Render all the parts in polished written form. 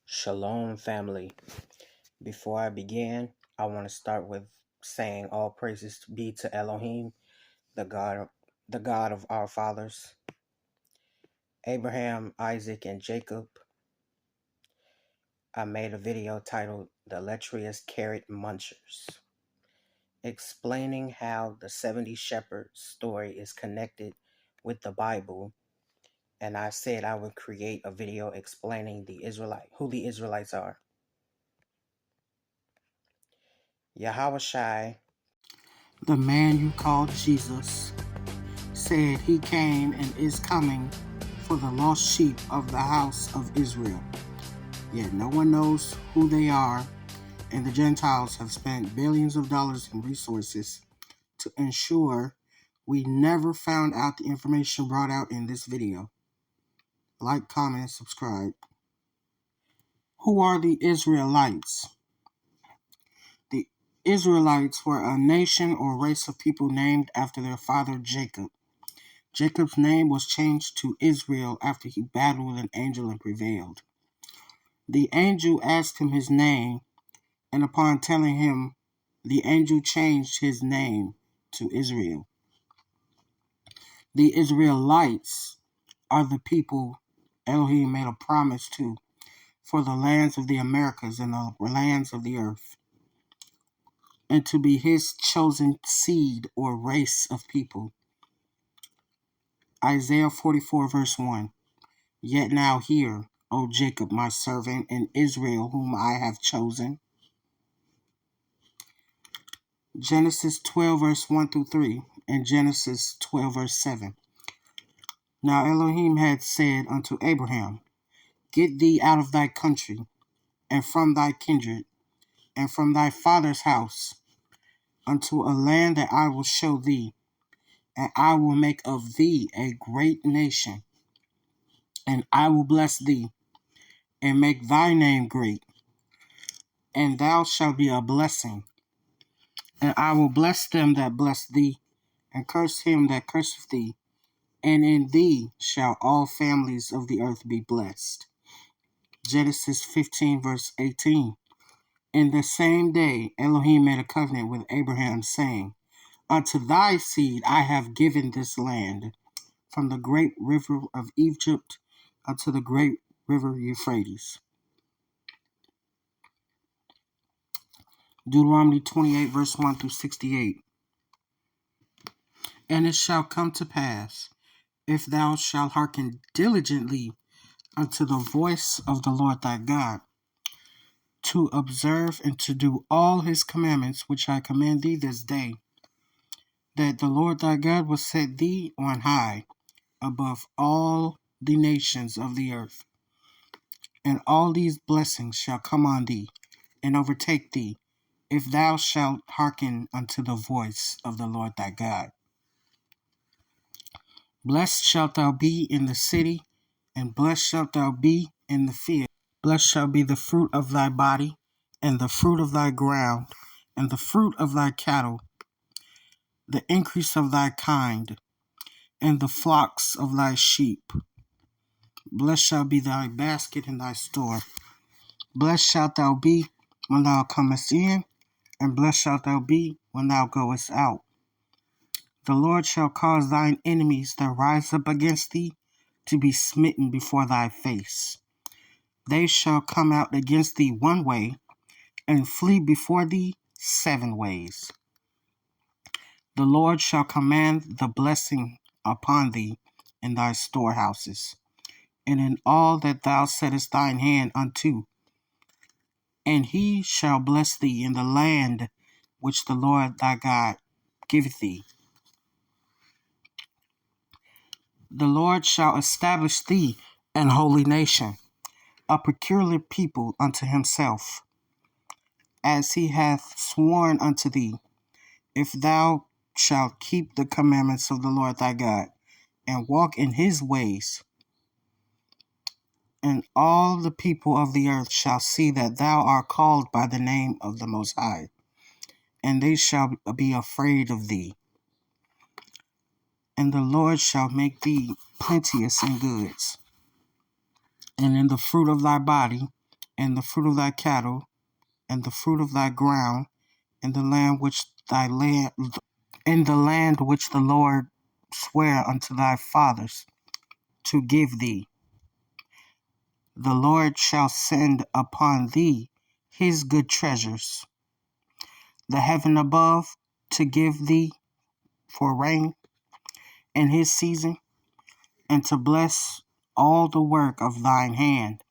Shalom, family. Before I begin, I want to start with saying all praises be to Elohim, the God of our fathers, Abraham, Isaac, and Jacob. I made a video titled "The Lecherous Carrot Munchers," explaining how the 70 shepherds story is connected with the Bible, and I said I would create a video explaining who the Israelites are. Yahushai, the man you call Jesus, said he came and is coming for the lost sheep of the house of Israel. Yet no one knows who they are, and the Gentiles have spent billions of dollars in resources to ensure we never found out the information brought out in this video. Like, comment, and subscribe. Who are the Israelites? The Israelites were a nation or race of people named after their father Jacob. Jacob's name was changed to Israel after he battled with an angel and prevailed. The angel asked him his name, and upon telling him, the angel changed his name to Israel. The Israelites are the people Elohim made a promise to for the lands of the Americas and the lands of the earth, and to be his chosen seed or race of people. Isaiah 44 verse 1. Yet now hear, O Jacob my servant, and Israel whom I have chosen. Genesis 12 verse 1 through 3 and Genesis 12 verse 7. Now Elohim had said unto Abraham, Get thee out of thy country, and from thy kindred, and from thy father's house, unto a land that I will show thee, and I will make of thee a great nation, and I will bless thee, and make thy name great, and thou shalt be a blessing. And I will bless them that bless thee, and curse him that curseth thee, and in thee shall all families of the earth be blessed. Genesis 15 verse 18. In the same day Elohim made a covenant with Abraham, saying, Unto thy seed I have given this land, from the great river of Egypt unto the great river Euphrates. Deuteronomy 28 verse 1 through 68. And it shall come to pass, if thou shalt hearken diligently unto the voice of the Lord thy God, to observe and to do all his commandments which I command thee this day, that the Lord thy God will set thee on high above all the nations of the earth. And all these blessings shall come on thee, and overtake thee, if thou shalt hearken unto the voice of the Lord thy God. Blessed shalt thou be in the city, and blessed shalt thou be in the field. Blessed shall be the fruit of thy body, and the fruit of thy ground, and the fruit of thy cattle, the increase of thy kind, and the flocks of thy sheep. Blessed shall be thy basket and thy store. Blessed shalt thou be when thou comest in, and blessed shalt thou be when thou goest out. The Lord shall cause thine enemies that rise up against thee to be smitten before thy face. They shall come out against thee one way, and flee before thee 7 ways. The Lord shall command the blessing upon thee in thy storehouses, and in all that thou settest thine hand unto. And he shall bless thee in the land which the Lord thy God giveth thee. The Lord shall establish thee an holy nation, a peculiar people unto himself, as he hath sworn unto thee, if thou shalt keep the commandments of the Lord thy God, and walk in his ways. And all the people of the earth shall see that thou art called by the name of the Most High, and they shall be afraid of thee. And the Lord shall make thee plenteous in goods, and in the fruit of thy body, and the fruit of thy cattle, and the fruit of thy ground, in the land which the Lord sware unto thy fathers to give thee. The Lord shall send upon thee his good treasures, the heaven above, to give thee for rain in his season, and to bless all the work of thine hand.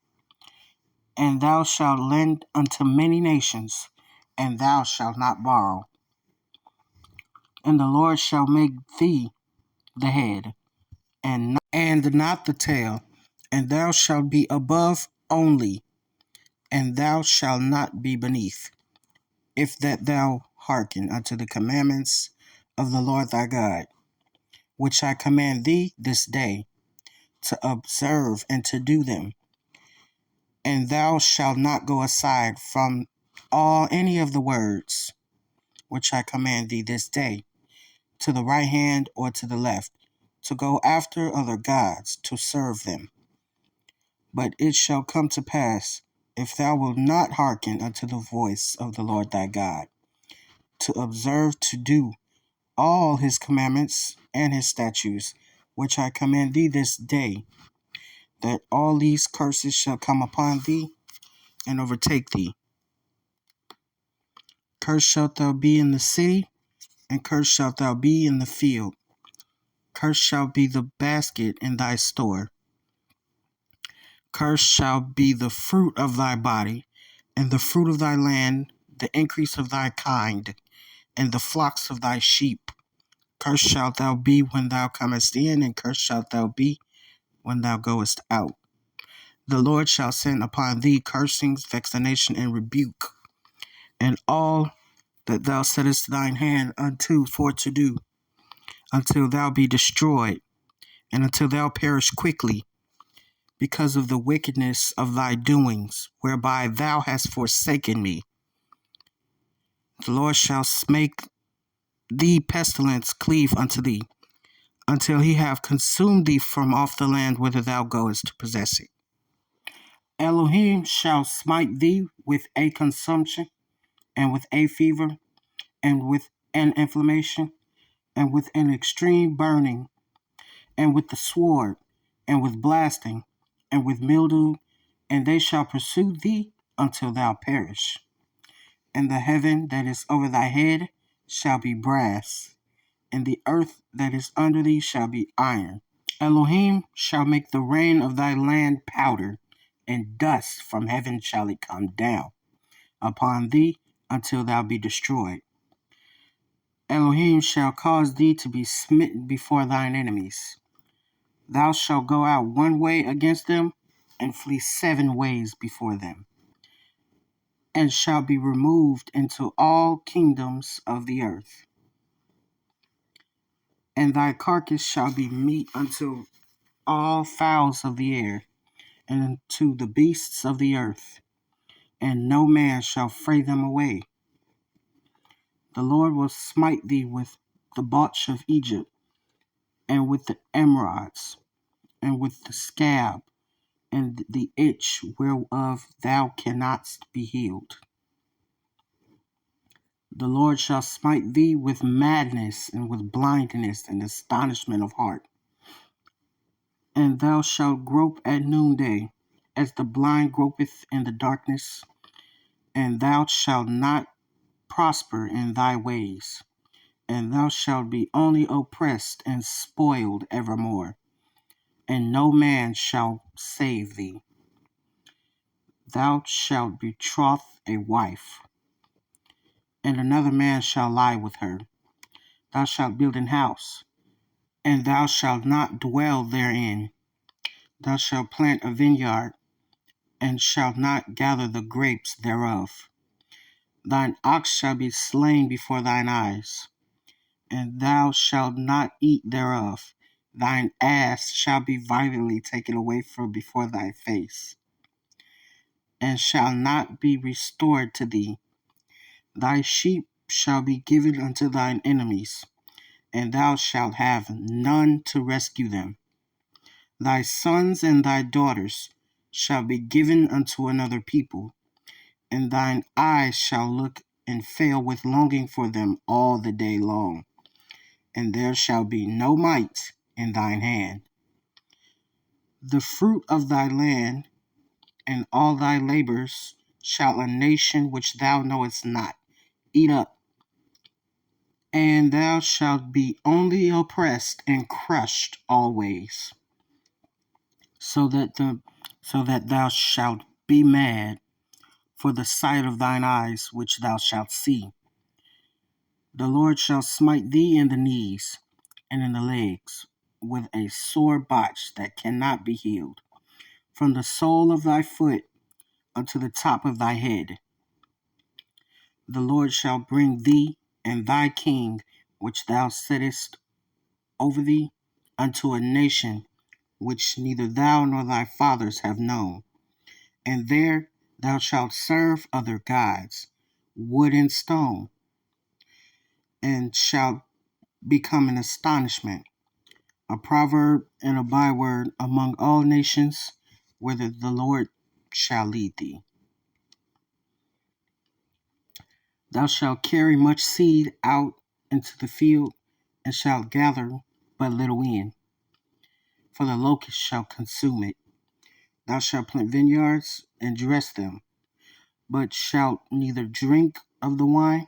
And thou shalt lend unto many nations, and thou shalt not borrow. And the Lord shall make thee the head, and not the tail, and thou shalt be above only, and thou shalt not be beneath, if that thou hearken unto the commandments of the Lord thy God, which I command thee this day, to observe and to do them. And thou shalt not go aside from all any of the words which I command thee this day, to the right hand or to the left, to go after other gods, to serve them. But it shall come to pass, if thou wilt not hearken unto the voice of the Lord thy God, to observe to do all his commandments and his statutes, which I command thee this day, that all these curses shall come upon thee and overtake thee. Cursed shalt thou be in the city, and cursed shalt thou be in the field. Cursed shall be the basket in thy store. Cursed shall be the fruit of thy body, and the fruit of thy land, the increase of thy kind, and the flocks of thy sheep. Cursed shalt thou be when thou comest in, and cursed shalt thou be when thou goest out. The Lord shall send upon thee cursings, vexation, and rebuke, and all that thou settest thine hand unto for to do, until thou be destroyed, and until thou perish quickly, because of the wickedness of thy doings, whereby thou hast forsaken me. The Lord shall make thee pestilence cleave unto thee, until he have consumed thee from off the land whither thou goest to possess it. Elohim shall smite thee with a consumption, and with a fever, and with an inflammation, and with an extreme burning, and with the sword, and with blasting, and with mildew, and they shall pursue thee until thou perish. And the heaven that is over thy head shall be brass, and the earth that is under thee shall be iron. Elohim shall make the rain of thy land powder, and dust from heaven shall it come down upon thee until thou be destroyed. Elohim shall cause thee to be smitten before thine enemies. Thou shalt go out one way against them, and flee 7 ways before them, and shall be removed into all kingdoms of the earth. And thy carcass shall be meat unto all fowls of the air, and unto the beasts of the earth, and no man shall fray them away. The Lord will smite thee with the botch of Egypt, and with the emerods, and with the scab, and the itch whereof thou cannot be healed. The Lord shall smite thee with madness, and with blindness, and astonishment of heart. And thou shalt grope at noonday, as the blind gropeth in the darkness, and thou shalt not prosper in thy ways, and thou shalt be only oppressed and spoiled evermore, and no man shall save thee. Thou shalt betroth a wife, and another man shall lie with her. Thou shalt build an house, and thou shalt not dwell therein. Thou shalt plant a vineyard, and shalt not gather the grapes thereof. Thine ox shall be slain before thine eyes, and thou shalt not eat thereof. Thine ass shall be violently taken away from before thy face, and shall not be restored to thee. Thy sheep shall be given unto thine enemies, and thou shalt have none to rescue them. Thy sons and thy daughters shall be given unto another people, and thine eyes shall look and fail with longing for them all the day long, and there shall be no might in thine hand. The fruit of thy land and all thy labors shall a nation which thou knowest not eat up, and thou shalt be only oppressed and crushed always, so that thou shalt be mad for the sight of thine eyes which thou shalt see. The Lord shall smite thee in the knees and in the legs with a sore botch that cannot be healed, from the sole of thy foot unto the top of thy head. The Lord shall bring thee and thy king, which thou settest over thee, unto a nation which neither thou nor thy fathers have known. And there thou shalt serve other gods, wood and stone, and shalt become an astonishment, a proverb and a byword among all nations, whither the Lord shall lead thee. Thou shalt carry much seed out into the field, and shalt gather but little in, for the locust shall consume it. Thou shalt plant vineyards and dress them, but shalt neither drink of the wine,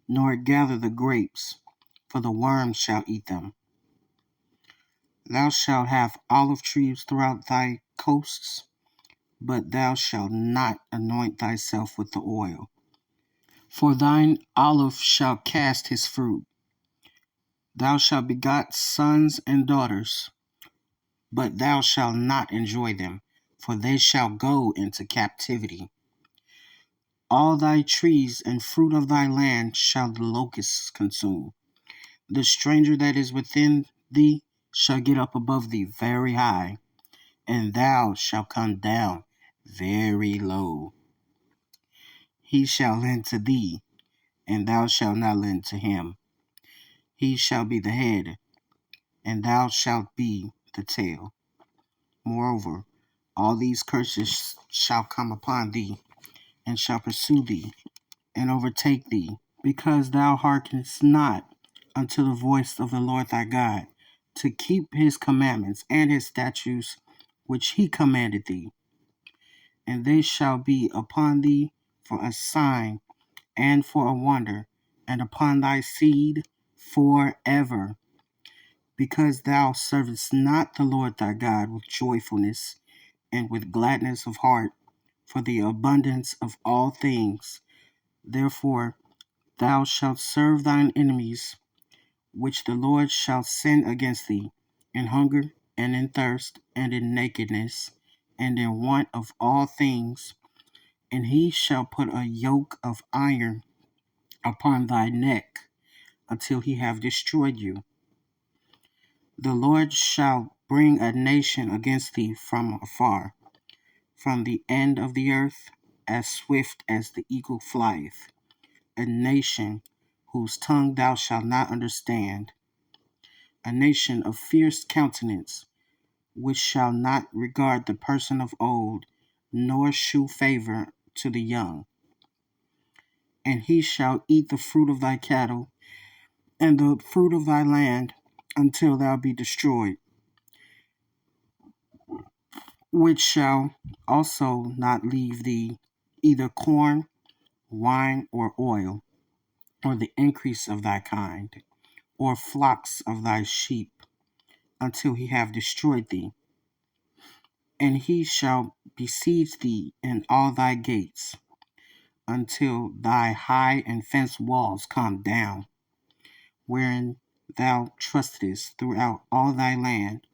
nor gather the grapes, for the worms shall eat them. Thou shalt have olive trees throughout thy coasts, but thou shalt not anoint thyself with the oil. For thine olive shall cast his fruit. Thou shalt begot sons and daughters, but thou shalt not enjoy them, for they shall go into captivity. All thy trees and fruit of thy land shall the locusts consume. The stranger that is within thee shall get up above thee very high, and thou shalt come down very low. He shall lend to thee, and thou shalt not lend to him. He shall be the head, and thou shalt be the tail. Moreover, all these curses shall come upon thee, and shall pursue thee, and overtake thee, because thou hearkenest not unto the voice of the Lord thy God, to keep his commandments and his statutes which he commanded thee. And they shall be upon thee for a sign and for a wonder, and upon thy seed forever, because thou servest not the Lord thy God with joyfulness and with gladness of heart, for the abundance of all things. Therefore thou shalt serve thine enemies, which the Lord shall send against thee, in hunger, and in thirst, and in nakedness, and in want of all things. And he shall put a yoke of iron upon thy neck, until he have destroyed you. The Lord shall bring a nation against thee from afar, from the end of the earth, as swift as the eagle flieth, a nation whose tongue thou shalt not understand, a nation of fierce countenance, which shall not regard the person of old, nor shew favor to the young. And he shall eat the fruit of thy cattle, and the fruit of thy land, until thou be destroyed, which shall also not leave thee either corn, wine, or oil, or the increase of thy kind, or flocks of thy sheep, until he have destroyed thee. And he shall besiege thee in all thy gates, until thy high and fenced walls come down, wherein thou trustest throughout all thy land.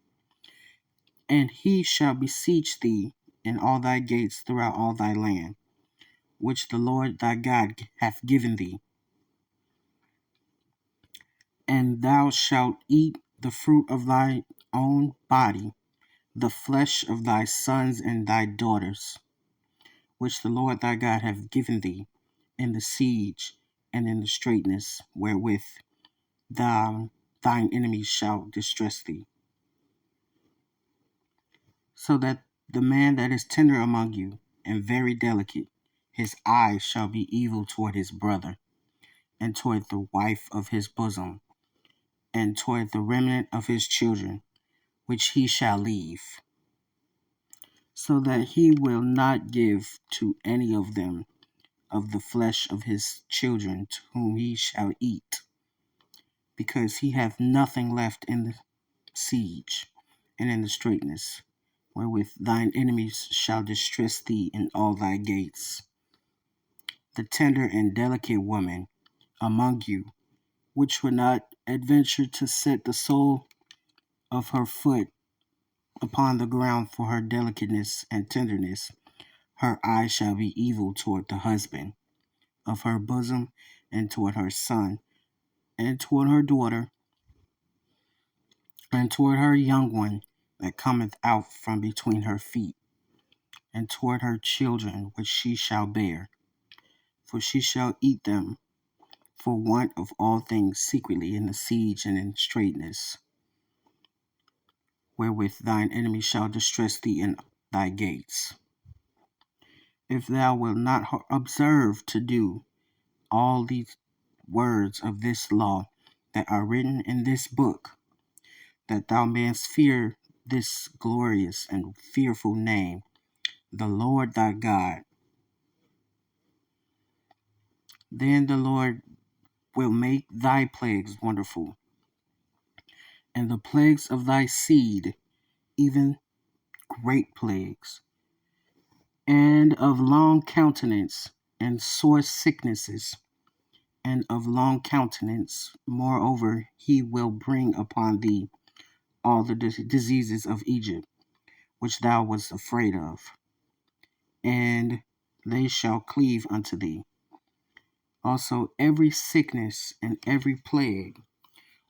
And he shall besiege thee in all thy gates throughout all thy land, which the Lord thy God hath given thee. And thou shalt eat the fruit of thy own body, the flesh of thy sons and thy daughters, which the Lord thy God hath given thee, in the siege and in the straitness wherewith thine enemies shall distress thee, so that The man that is tender among you and very delicate, his eye shall be evil toward his brother, and toward the wife of his bosom, and toward the remnant of his children, which he shall leave, so that he will not give to any of them of the flesh of his children to whom he shall eat, because he hath nothing left in the siege and in the straitness, wherewith thine enemies shall distress thee in all thy gates. The tender and delicate woman among you, which would not adventure to set the sole of her foot upon the ground for her delicateness and tenderness, her eye shall be evil toward the husband of her bosom, and toward her son, and toward her daughter, and toward her young one that cometh out from between her feet, and toward her children which she shall bear. For she shall eat them for want of all things secretly in the siege and in straitness, wherewith thine enemy shall distress thee in thy gates. If thou wilt not observe to do all these words of this law that are written in this book, that thou mayest fear this glorious and fearful name, the Lord thy God, then the Lord will make thy plagues wonderful, and the plagues of thy seed, even great plagues, and of long countenance, and sore sicknesses, and of long countenance. Moreover, he will bring upon thee all the diseases of Egypt, which thou wast afraid of, and they shall cleave unto thee. Also, every sickness and every plague,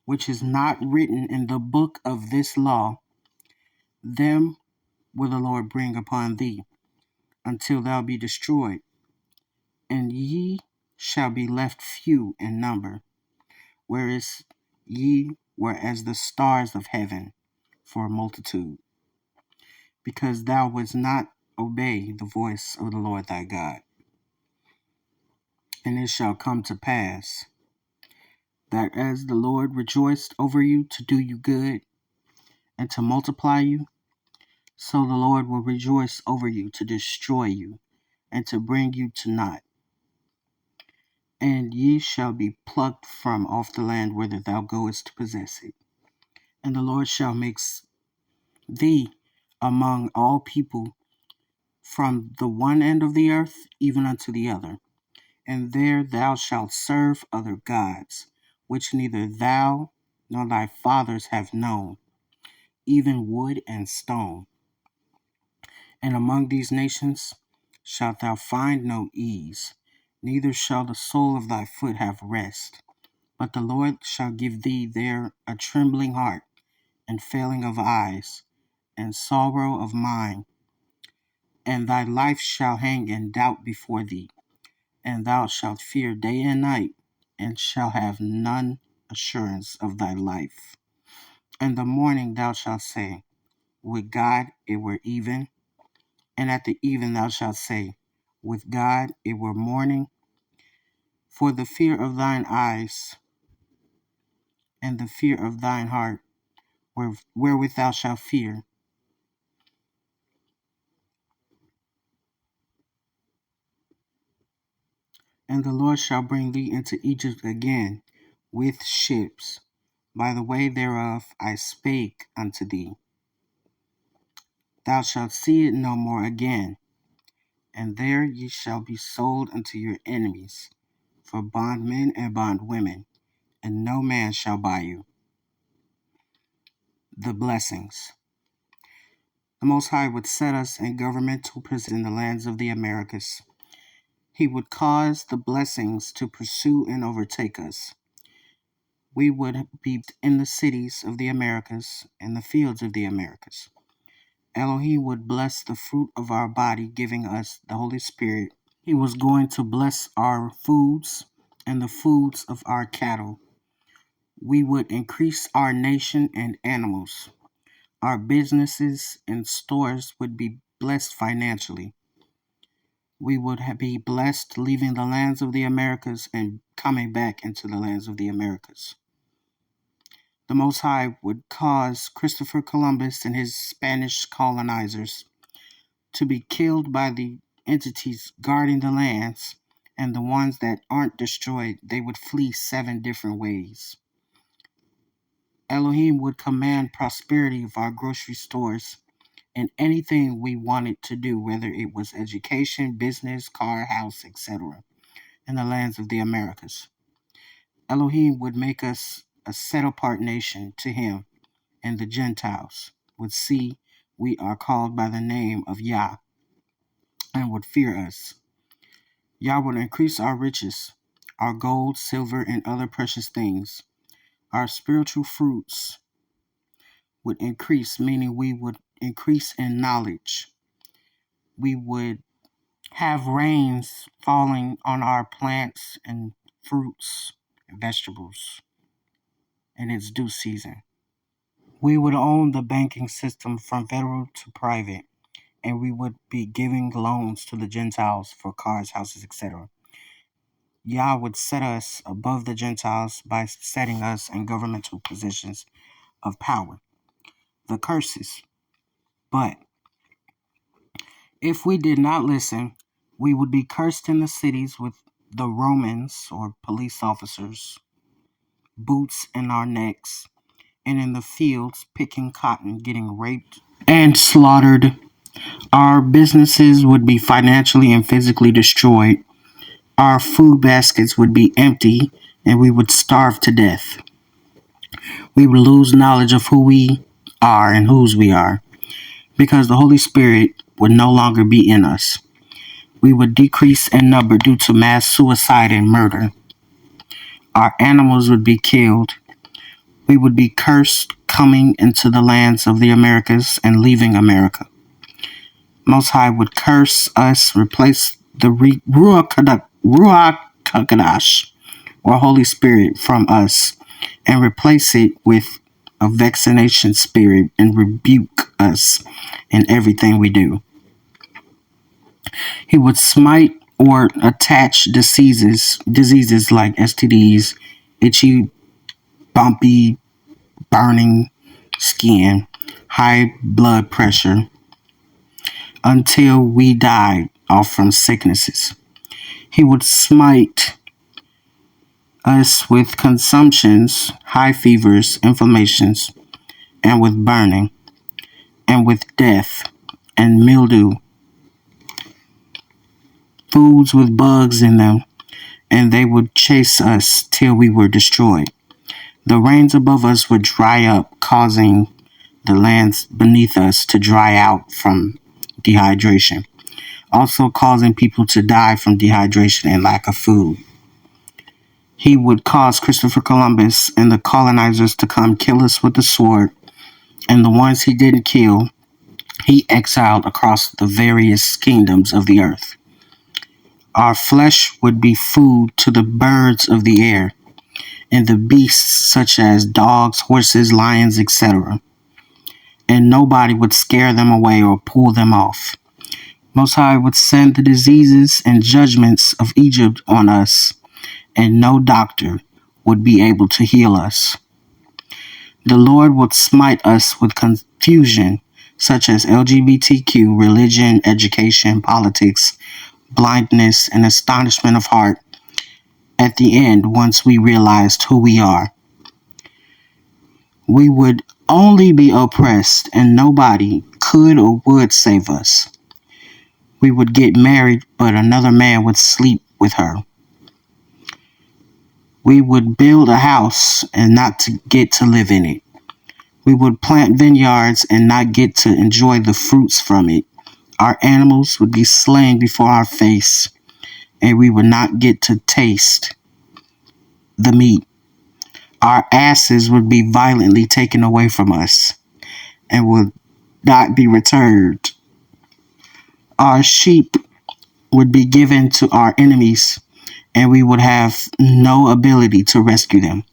which is not written in the book of this law, them will the Lord bring upon thee, until thou be destroyed, and ye shall be left few in number, whereas ye were as the stars of heaven for a multitude, because thou wouldst not obey the voice of the Lord thy God. And it shall come to pass that as the Lord rejoiced over you to do you good and to multiply you, so the Lord will rejoice over you to destroy you and to bring you to naught. And ye shall be plucked from off the land whither thou goest to possess it. And the Lord shall make thee among all people from the one end of the earth even unto the other. And there thou shalt serve other gods, which neither thou nor thy fathers have known, even wood and stone. And among these nations shalt thou find no ease, neither shall the sole of thy foot have rest. But the Lord shall give thee there a trembling heart, and failing of eyes, and sorrow of mind. And thy life shall hang in doubt before thee, and thou shalt fear day and night, and shall have none assurance of thy life. In the morning thou shalt say, would God it were even. And at the even thou shalt say, with God it were morning. For the fear of thine eyes and the fear of thine heart, wherewith thou shalt fear. And the Lord shall bring thee into Egypt again with ships. By the way thereof I spake unto thee. Thou shalt see it no more again, and there ye shall be sold unto your enemies for bondmen and bondwomen, and no man shall buy you. The blessings. The Most High would set us in governmental position in the lands of the Americas. He would cause the blessings to pursue and overtake us. We would be in the cities of the Americas and the fields of the Americas. Elohim would bless the fruit of our body, giving us the Holy Spirit. He was going to bless our foods and the foods of our cattle. We would increase our nation and animals. Our businesses and stores would be blessed financially. We would be blessed leaving the lands of the Americas and coming back into the lands of the Americas. The Most High would cause Christopher Columbus and his Spanish colonizers to be killed by the entities guarding the lands, and the ones that aren't destroyed, they would flee 7 different ways. Elohim would command prosperity of our grocery stores and anything we wanted to do, whether it was education, business, car, house, etc., in the lands of the Americas. Elohim would make us a set apart nation to him, and the Gentiles would see we are called by the name of Yah and would fear us. Yah would increase our riches, our gold, silver, and other precious things. Our spiritual fruits would increase, meaning we would increase in knowledge. We would have rains falling on our plants and fruits and vegetables in its due season. We would own the banking system from federal to private, and we would be giving loans to the Gentiles for cars, houses, etc. Yah would set us above the Gentiles by setting us in governmental positions of power. The curses. But if we did not listen, we would be cursed in the cities with the Romans or police officers, boots in our necks, and in the fields picking cotton, getting raped and slaughtered. Our businesses would be financially and physically destroyed. Our food baskets would be empty, and we would starve to death. We would lose knowledge of who we are and whose we are, because the Holy Spirit would no longer be in us. We would decrease in number due to mass suicide and murder. Our animals would be killed. We would be cursed coming into the lands of the Americas and leaving America. Most High would curse us, replace the Ruach HaKodesh, or Holy Spirit, from us, and replace it with a vaccination spirit and rebuke us in everything we do. He would smite or attach diseases like STDs, itchy, bumpy, burning skin, high blood pressure, until we died off from sicknesses. He would smite us with consumptions, high fevers, inflammations, and with burning, and with death and mildew, foods with bugs in them, and they would chase us till we were destroyed. The rains above us would dry up, causing the lands beneath us to dry out from dehydration, also causing people to die from dehydration and lack of food. He would cause Christopher Columbus and the colonizers to come kill us with the sword, and the ones he didn't kill, he exiled across the various kingdoms of the earth. Our flesh would be food to the birds of the air and the beasts such as dogs, horses, lions, etc. And nobody would scare them away or pull them off. Most High would send the diseases and judgments of Egypt on us, and no doctor would be able to heal us. The Lord would smite us with confusion, such as LGBTQ, religion, education, politics, blindness, and astonishment of heart at the end once we realized who we are. We would only be oppressed, and nobody could or would save us. We would get married, but another man would sleep with her. We would build a house and not to get to live in it. We would plant vineyards and not get to enjoy the fruits from it. Our animals would be slain before our face, and we would not get to taste the meat. Our asses would be violently taken away from us and would not be returned. Our sheep would be given to our enemies, and we would have no ability to rescue them.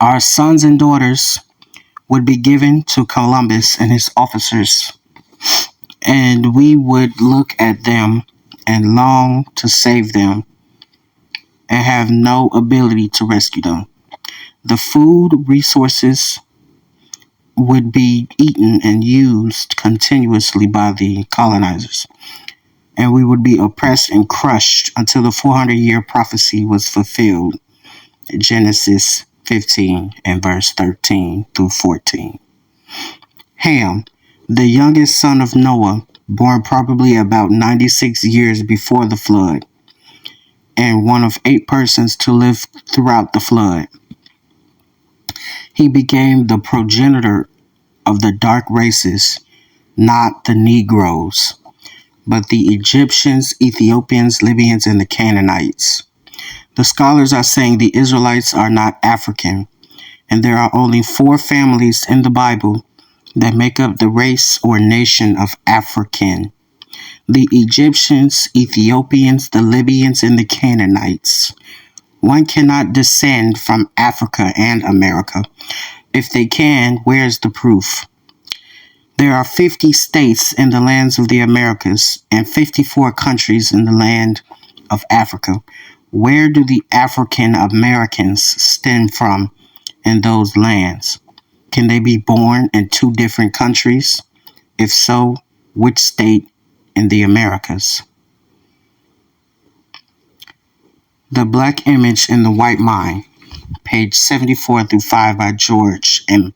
Our sons and daughters would be given to Columbus and his officers, and we would look at them and long to save them and have no ability to rescue them. The food resources would be eaten and used continuously by the colonizers, and we would be oppressed and crushed until the 400-year prophecy was fulfilled. Genesis 15 and verse 13 through 14. Ham, the youngest son of Noah, born probably about 96 years before the flood, and one of 8 persons to live throughout the flood. He became the progenitor of the dark races, not the Negroes, but the Egyptians, Ethiopians, Libyans, and the Canaanites. The scholars are saying the Israelites are not African, and there are only 4 families in the Bible that make up the race or nation of African: the Egyptians, Ethiopians, the Libyans, and the Canaanites. One cannot descend from Africa and America. If they can, where's the proof? There are 50 states in the lands of the Americas and 54 countries in the land of Africa. Where do the African Americans stem from in those lands? Can they be born in 2 different countries? If so, which state in the Americas? The Black Image in the White Mind, page 74 through 5 by George M.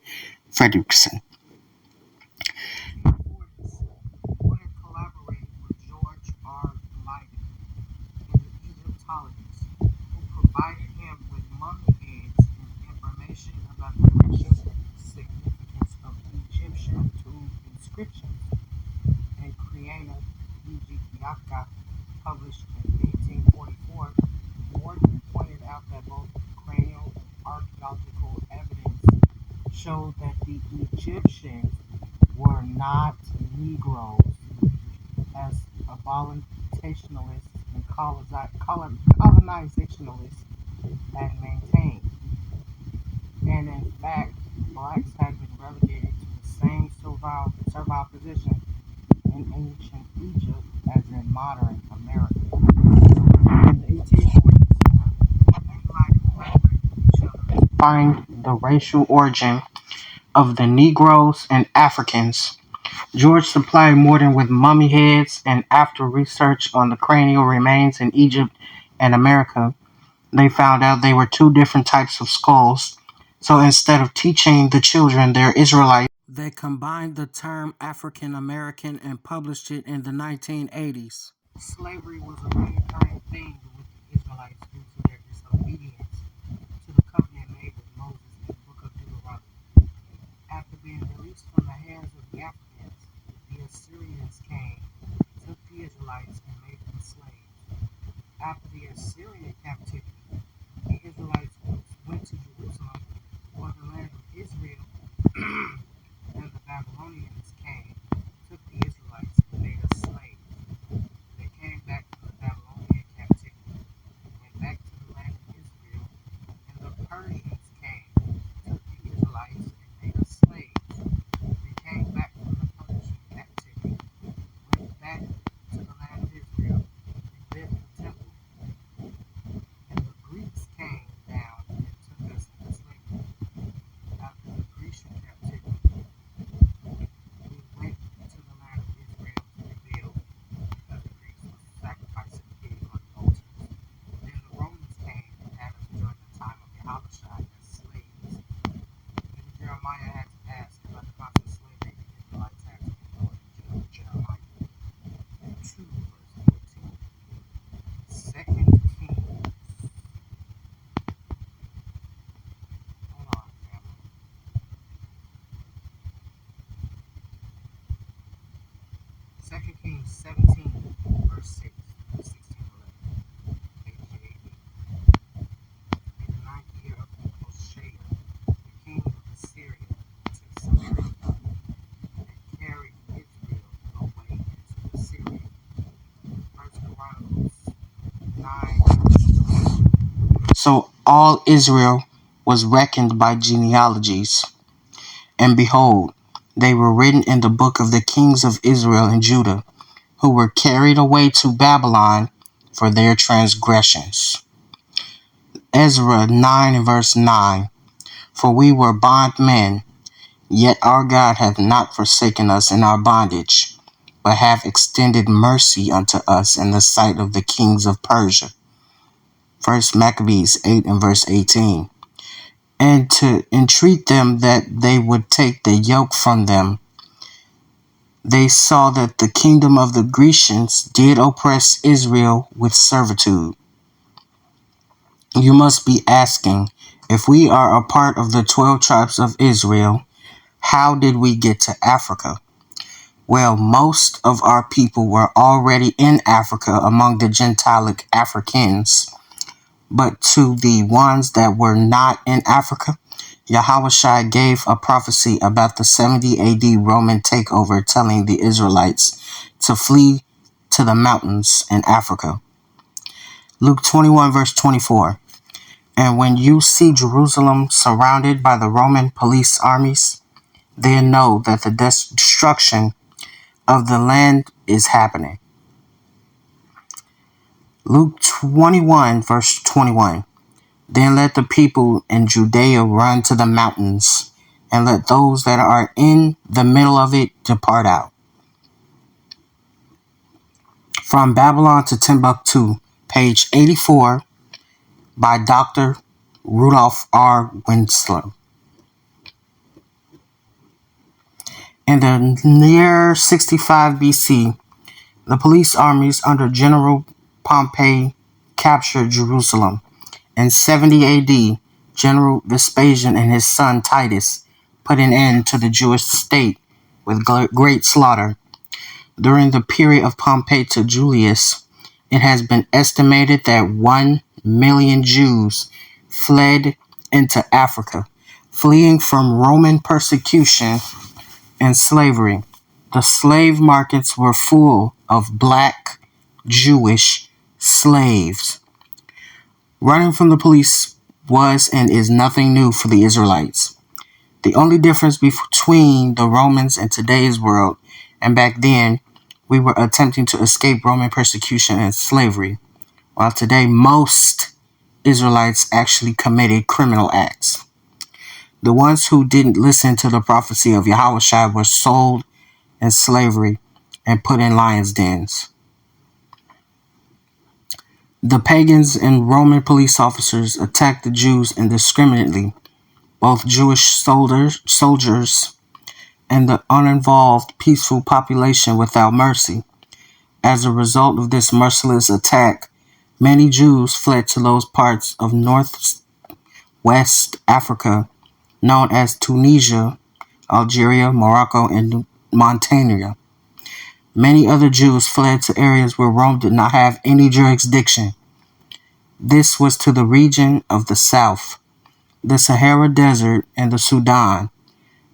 Fredrickson. Would have collaborated with George R. Leiden and the Egyptologists, who provided him with mummy heads and information about the racial significance of Egyptian tomb inscriptions, and Creana Ujigiyaka, published in 1844, Morton pointed out that both cranial and archaeological evidence showed that the Egyptians were not Negroes, as abolitionists and colonizationalists had maintained. And in fact, blacks had been relegated to the same servile position in ancient Egypt as in modern America. In the 1840s, collaborated with each other to find the racial origin of the Negroes and Africans. George supplied Morton with mummy heads, and after research on the cranial remains in Egypt and America, they found out they were 2 different types of skulls. So instead of teaching the children they're Israelites, they combined the term African American and published it in the 1980s. Slavery was a recurring thing with the Israelites due to their disobedience to the covenant made with Moses in the book of Deuteronomy. After being released from the hands of the Africans, the Assyrians came, took the Israelites, and made them slaves. After the Assyrian captivity, the Israelites went to Jerusalem, or the land of Israel, and the Babylonians came, took the Israelites, and made us slaves. They came back from the Babylonian captivity, went back to the land of Israel, and the Persians came, took the Israelites, and made us slaves. They came back from the Persian captivity, went back to the land of Israel, and built the temple. And the Greeks came down and took us into slavery. After the Grecian captivity, we went to the land of Israel to rebuild, because the Greeks were sacrificing pig on the altars. Then the Romans came and had us during the time of Yahushua as slaves. Then Jeremiah had to ask about the constant slavery the Israelites had to endure in Jeremiah 2, verse 14. Second Kings. Hold on, family. Second Kings 17, verse 6, 16, 11. Page 80. In the 9th year of Hoshea, the king of Assyria, took Samaria and carried Israel away into Assyria. First Chronicles 9. So all Israel was reckoned by genealogies, and behold, They were written in the book of the kings of Israel and Judah, who were carried away to Babylon for their transgressions. Ezra 9 and verse 9. For we were bondmen, yet our God hath not forsaken us in our bondage, but hath extended mercy unto us in the sight of the kings of Persia. 1 Maccabees 8 and verse 18. And to entreat them that they would take the yoke from them, they saw that the kingdom of the Grecians did oppress Israel with servitude. You must be asking, if we are a part of the 12 tribes of Israel, how did we get to Africa? Well, most of our people were already in Africa among the Gentilic Africans, but to the ones that were not in Africa, Yahushua gave a prophecy about the 70 AD Roman takeover, telling the Israelites to flee to the mountains in Africa. Luke 21 verse 24. And when you see Jerusalem surrounded by the Roman police armies, then know that the destruction of the land is happening. Luke 21 verse 21. Then let the people in Judea run to the mountains, and let those that are in the middle of it depart out. From Babylon to Timbuktu, page 84, by Dr. Rudolph R. Winslow. In the year 65 BC, the police armies under General Pompey captured Jerusalem. In 70 AD, General Vespasian and his son Titus put an end to the Jewish state with great slaughter. During the period of Pompey to Julius, it has been estimated that 1 million Jews fled into Africa, fleeing from Roman persecution and slavery. The slave markets were full of black Jewish slaves. Running from the police was and is nothing new for the Israelites. The only difference between the Romans and today's world, and back then, we were attempting to escape Roman persecution and slavery, while today most Israelites actually committed criminal acts. The ones who didn't listen to the prophecy of Yahushua were sold in slavery and put in lions' dens. The pagans and Roman police officers attacked the Jews indiscriminately, both Jewish soldiers and the uninvolved peaceful population without mercy. As a result of this merciless attack, many Jews fled to those parts of northwest Africa known as Tunisia, Algeria, Morocco, and Mauritania. Many other Jews fled to areas where Rome did not have any jurisdiction. This was to the region of the south, the Sahara Desert, and the Sudan.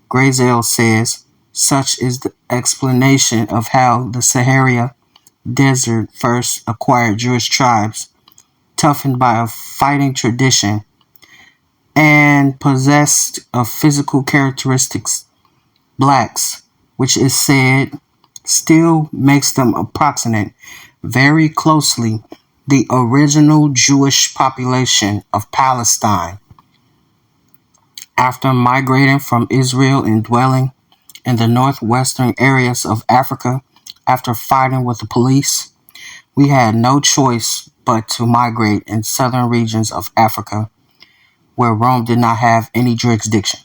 Grazel says, such is the explanation of how the Sahara Desert first acquired Jewish tribes, toughened by a fighting tradition, and possessed of physical characteristics, blacks, which is said still makes them approximate very closely the original Jewish population of Palestine. After migrating from Israel and dwelling in the northwestern areas of Africa after fighting with the police, we had no choice but to migrate in southern regions of Africa where Rome did not have any jurisdiction.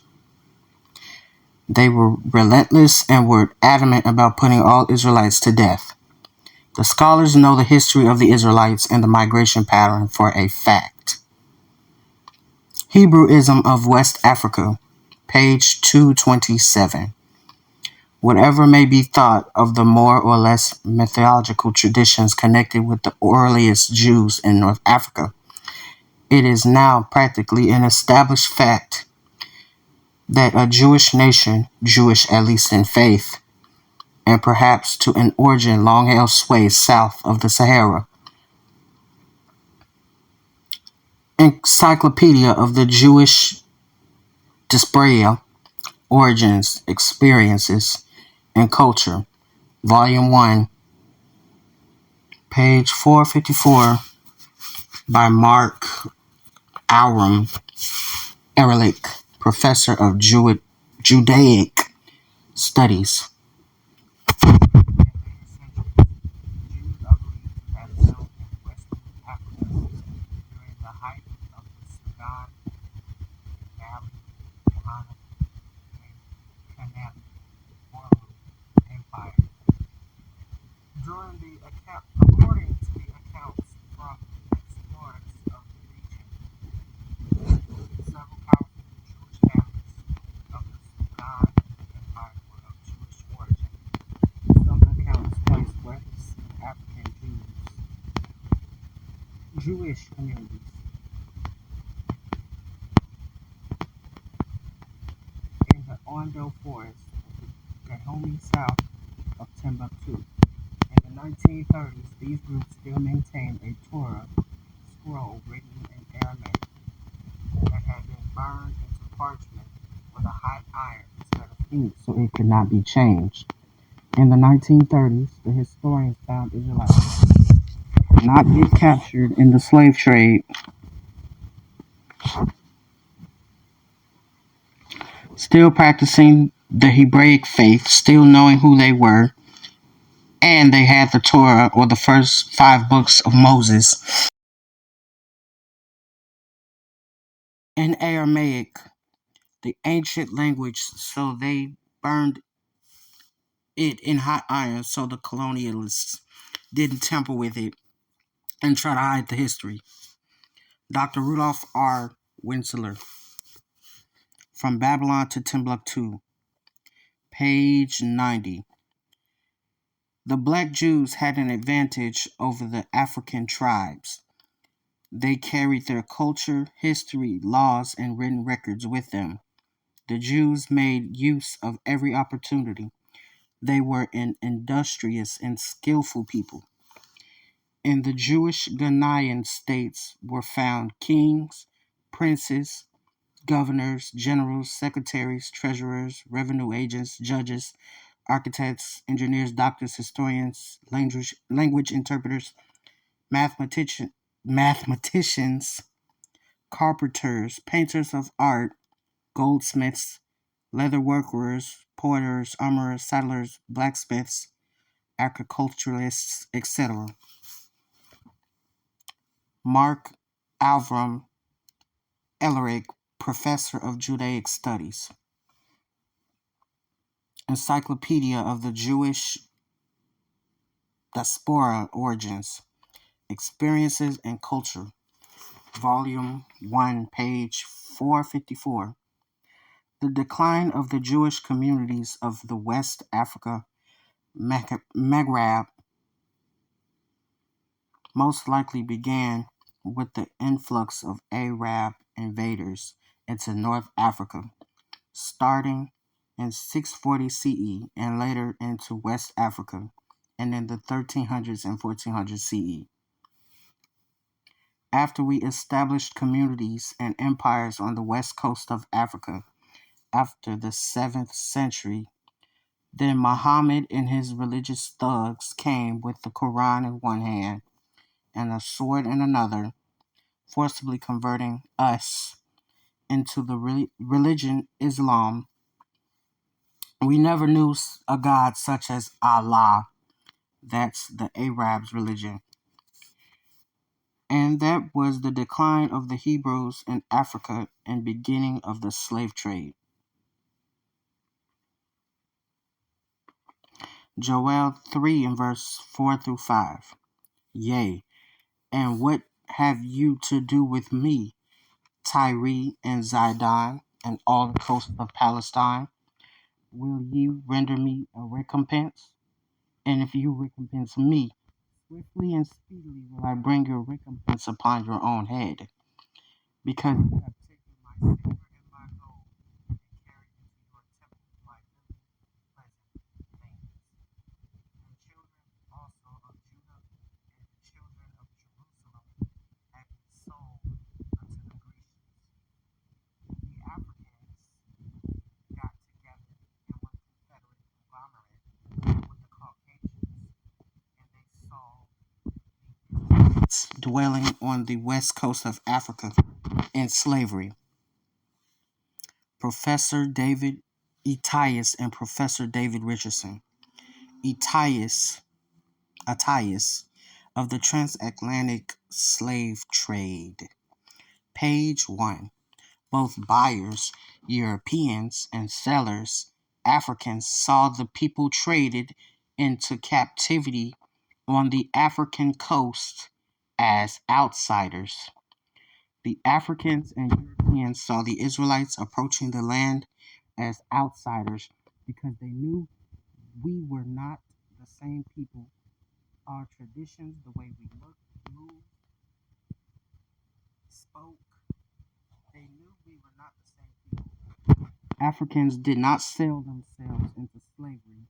They were relentless and were adamant about putting all Israelites to death. The scholars know the history of the Israelites and the migration pattern for a fact. Hebrewism of West Africa, page 227. Whatever may be thought of the more or less mythological traditions connected with the earliest Jews in North Africa, it is now practically an established fact that a Jewish nation, Jewish at least in faith, and perhaps to an origin long held sway south of the Sahara. Encyclopedia of the Jewish Diaspora, Origins, Experiences, and Culture, Volume 1, page 454 by Mark Aurum Ehrlich, Professor of Judaic Studies. Jews are believed to have settled in Western Africa during the height of the Sudan Valley, Ghana, and Canaan Empire. According to the accounts from explorers of the region, several powerful Jewish families of the Sudan Empire were of Jewish origin. Some accounts place West African Jewish communities in the Ondo Forest of the Dahomey south of Timbuktu. In the 1930s, these groups still maintained a Torah scroll written in Aramaic that had been burned into parchment with a hot iron instead of ink so it could not be changed. In the 1930s, the historians found Israelites did not get captured in the slave trade, still practicing the Hebraic faith, still knowing who they were, and they had the Torah, or the first 5 books of Moses, in Aramaic, the ancient language, so they burned it in hot iron so the colonialists didn't tamper with it and try to hide the history. Dr. Rudolph R. Winsler, From Babylon to Timbuktu, page 90. The black Jews had an advantage over the African tribes. They carried their culture, history, laws, and written records with them. The Jews made use of every opportunity. They were an industrious and skillful people. In the Jewish Ghanaian states were found kings, princes, governors, generals, secretaries, treasurers, revenue agents, judges, architects, engineers, doctors, historians, language interpreters, mathematicians, carpenters, painters of art, goldsmiths, leather workers, porters, armorers, saddlers, blacksmiths, agriculturalists, etc. Mark Avram Ellerig, Professor of Judaic Studies. Encyclopedia of the Jewish Diaspora Origins, Experiences and Culture, Volume 1, page 454. The decline of the Jewish communities of the West Africa Maghreb most likely began with the influx of Arab invaders into North Africa, starting in 640 CE and later into West Africa, and in the 1300s and 1400s CE. After we established communities and empires on the west coast of Africa after the 7th century, then Muhammad and his religious thugs came with the Quran in one hand and a sword in another, forcibly converting us into the religion Islam. We never knew a God such as Allah. That's the Arabs' religion. And that was the decline of the Hebrews in Africa and beginning of the slave trade. Joel 3 and verse 4 through 5. Yea, and what have you to do with me, Tyre and Zidon, and all the coast of Palestine? Will ye render me a recompense? And if you recompense me, swiftly and speedily will I bring your recompense upon your own head, because you have taken my silver and my gold, and carried into your temple my really pleasant things. The children also of Judah and the children of Jerusalem have been sold unto the Grecians. The Africans got together dwelling on the west coast of Africa in slavery. Professor David Etias and Professor David Richardson. Etias, Etias of the Transatlantic Slave Trade. Page 1. Both buyers, Europeans, and sellers, Africans, saw the people traded into captivity on the African coast as outsiders. The Africans and Europeans saw the Israelites approaching the land as outsiders because they knew we were not the same people. Our traditions, the way we looked, moved, spoke, they knew we were not the same people. Africans did not sell themselves into slavery,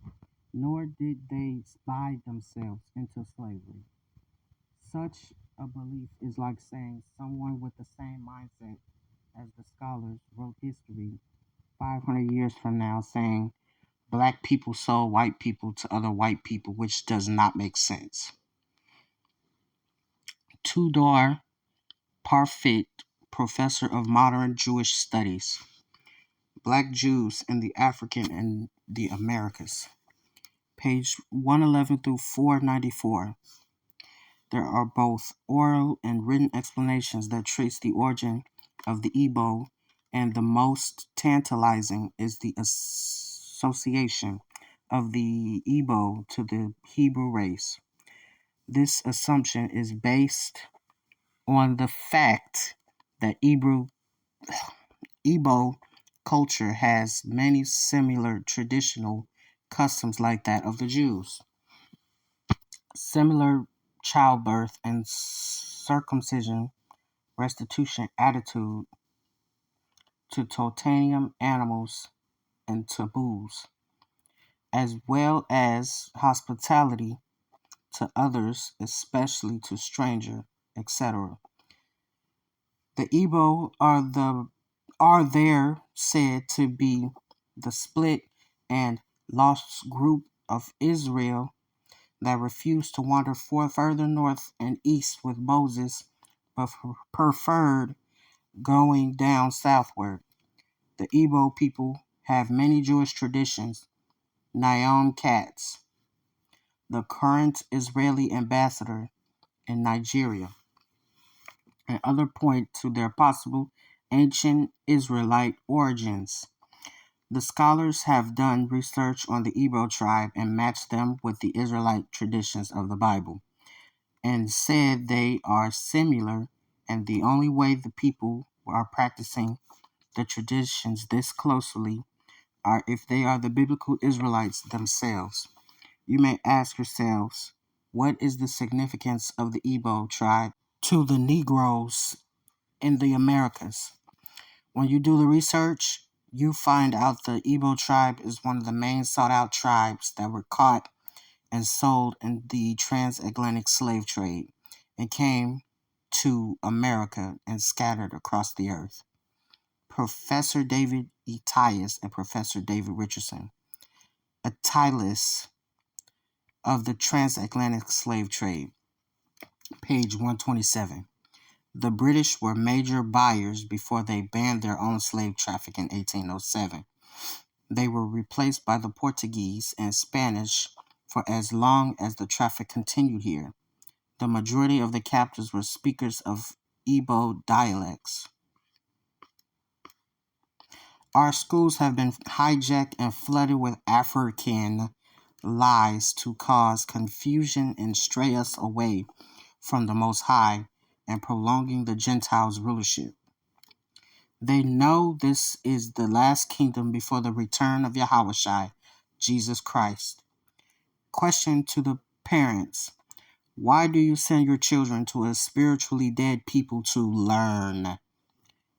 nor did they buy themselves into slavery. Such a belief is like saying someone with the same mindset as the scholars wrote history 500 years from now saying black people sold white people to other white people, which does not make sense. Tudor Parfit, professor of modern Jewish studies, Black Jews in the African and the Americas. Page 111 through 494. There are both oral and written explanations that trace the origin of the Igbo, and the most tantalizing is the association of the Igbo to the Hebrew race. This assumption is based on the fact that Igbo culture has many similar traditional customs like that of the Jews. Similar childbirth and circumcision, restitution attitude to totemium animals and taboos, as well as hospitality to others, especially to stranger, etc. The Igbo are there said to be the split and lost group of Israel that refused to wander further north and east with Moses, but preferred going down southward. The Igbo people have many Jewish traditions. Naam Katz, the current Israeli ambassador in Nigeria, and other point to their possible ancient Israelite origins. The scholars have done research on the Igbo tribe and matched them with the Israelite traditions of the Bible, and said they are similar, and the only way the people are practicing the traditions this closely are if they are the biblical Israelites themselves. You may ask yourselves, what is the significance of the Igbo tribe to the Negroes in the Americas? When you do the research, you find out the Igbo tribe is one of the main sought out tribes that were caught and sold in the transatlantic slave trade and came to America and scattered across the earth. Professor David Etias and Professor David Richardson. Atlas of the Transatlantic Slave Trade, page 127. The British were major buyers before they banned their own slave traffic in 1807. They were replaced by the Portuguese and Spanish for as long as the traffic continued here. The majority of the captors were speakers of Igbo dialects. Our schools have been hijacked and flooded with African lies to cause confusion and stray us away from the Most High and prolonging the Gentiles' rulership. They know this is the last kingdom before the return of Yahushua, Jesus Christ. Question to the parents: why do you send your children to a spiritually dead people to learn?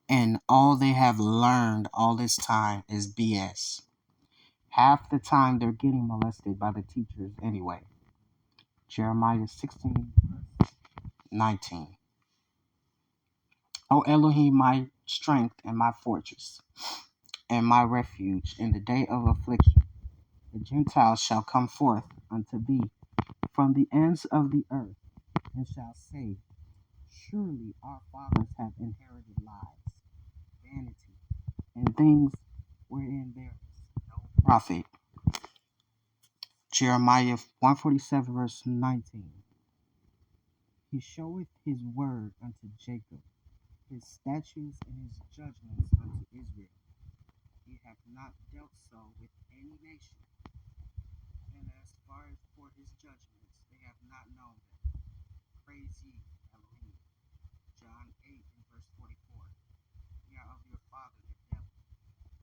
And all they have learned all this time is BS. Half the time they're getting molested by the teachers anyway. Jeremiah 16:19. O Elohim, my strength and my fortress, and my refuge in the day of affliction. The Gentiles shall come forth unto thee from the ends of the earth, and shall say, Surely our fathers have inherited lies, vanity, and things wherein there is no profit. Jeremiah 147 verse 19. He showeth his word unto Jacob, his statutes and his judgments unto Israel. He hath not dealt so with any nation, and as far as for his judgments, they have not known them. Praise ye Elohim. John 8 and verse 44. Ye are of your father the devil,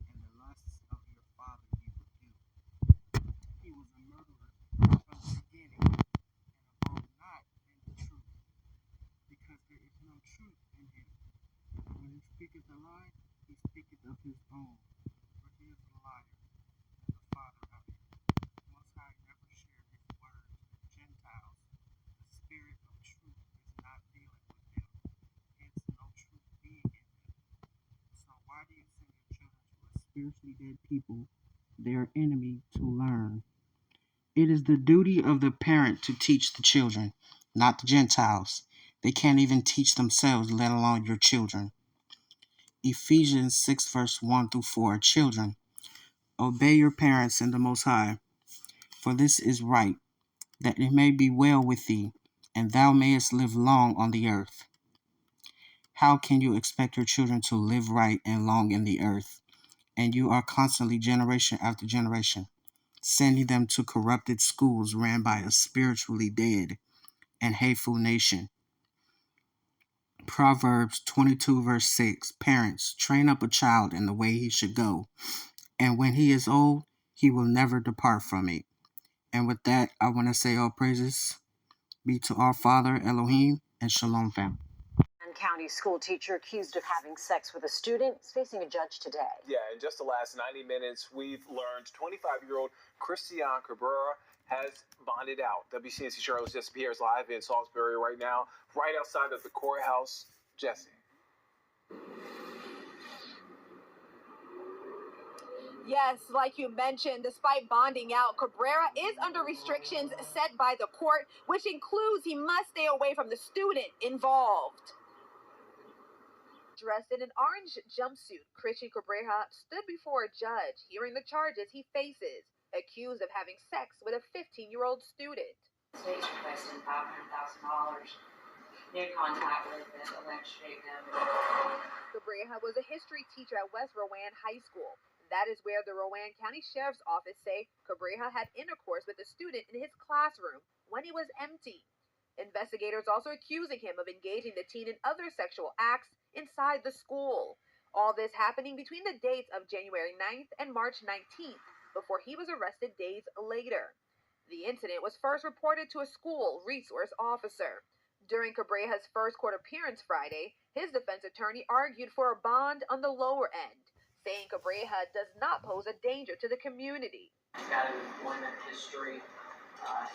and the lusts of your father ye will do. He was a murderer from the beginning, and abode not in the truth, because there is no truth in him. When he speaketh a lie, he speaketh of his own, for he is a liar, and the father of it. Most High never shared his word with the Gentiles. The spirit of truth is not dealing with them, hence no truth being in them. So why do you send your children to a spiritually dead people, their enemy, to learn? It is the duty of the parent to teach the children, not the Gentiles. They can't even teach themselves, let alone your children. Ephesians 6 verse 1 through 4. Children, obey your parents in the Most High, for this is right, that it may be well with thee, and thou mayest live long on the earth. How can you expect your children to live right and long in the earth, and you are constantly, generation after generation, sending them to corrupted schools ran by a spiritually dead and hateful nation? Proverbs 22 verse 6. Parents, train up a child in the way he should go, and when he is old, he will never depart from it. And with that, I want to say all praises be to our Father, Elohim, and Shalom, family. County school teacher accused of having sex with a student is facing a judge today. Yeah, in just the last 90 minutes, we've learned 25-year-old Christian Cabrera has bonded out. WCNC Charlotte's Jesse Pierre is live in Salisbury right now, right outside of the courthouse. Jesse. Yes, like you mentioned, despite bonding out, Cabrera is under restrictions set by the court, which includes he must stay away from the student involved. Dressed in an orange jumpsuit, Christian Cabrera stood before a judge, hearing the charges he faces, accused of having sex with a 15-year-old student. State's requesting $500,000 in contact with the alleged victim. Cabrera was a history teacher at West Rowan High School. That is where the Rowan County Sheriff's Office say Cabrera had intercourse with a student in his classroom when it was empty. Investigators also accusing him of engaging the teen in other sexual acts inside the school. All this happening between the dates of January 9th and March 19th, before he was arrested days later. The incident was first reported to a school resource officer. During Cabrera's first court appearance Friday, his defense attorney argued for a bond on the lower end, saying Cabrera does not pose a danger to the community. He's got an employment history.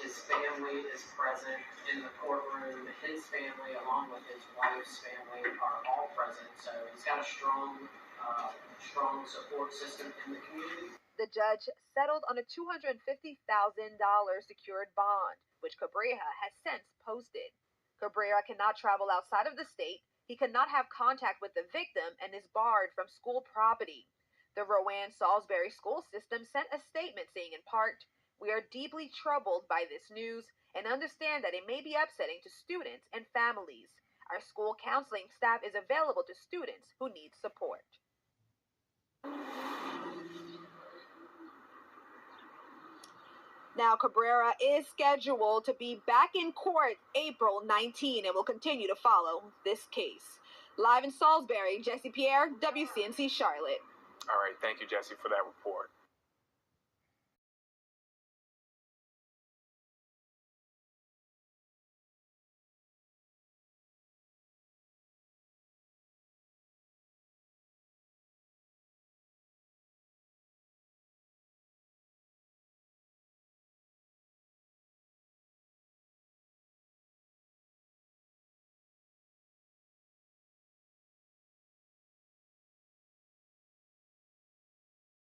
His family is present in the courtroom. His family, along with his wife's family, are all present. So he's got a strong support system in the community. The judge settled on a $250,000 secured bond, which Cabrera has since posted. Cabrera cannot travel outside of the state. He cannot have contact with the victim and is barred from school property. The Rowan Salisbury school system sent a statement saying in part, "We are deeply troubled by this news and understand that it may be upsetting to students and families. Our school counseling staff is available to students who need support." Now, Cabrera is scheduled to be back in court April 19 and will continue to follow this case. Live in Salisbury, Jesse Pierre, WCNC Charlotte. All right, thank you, Jesse, for that report.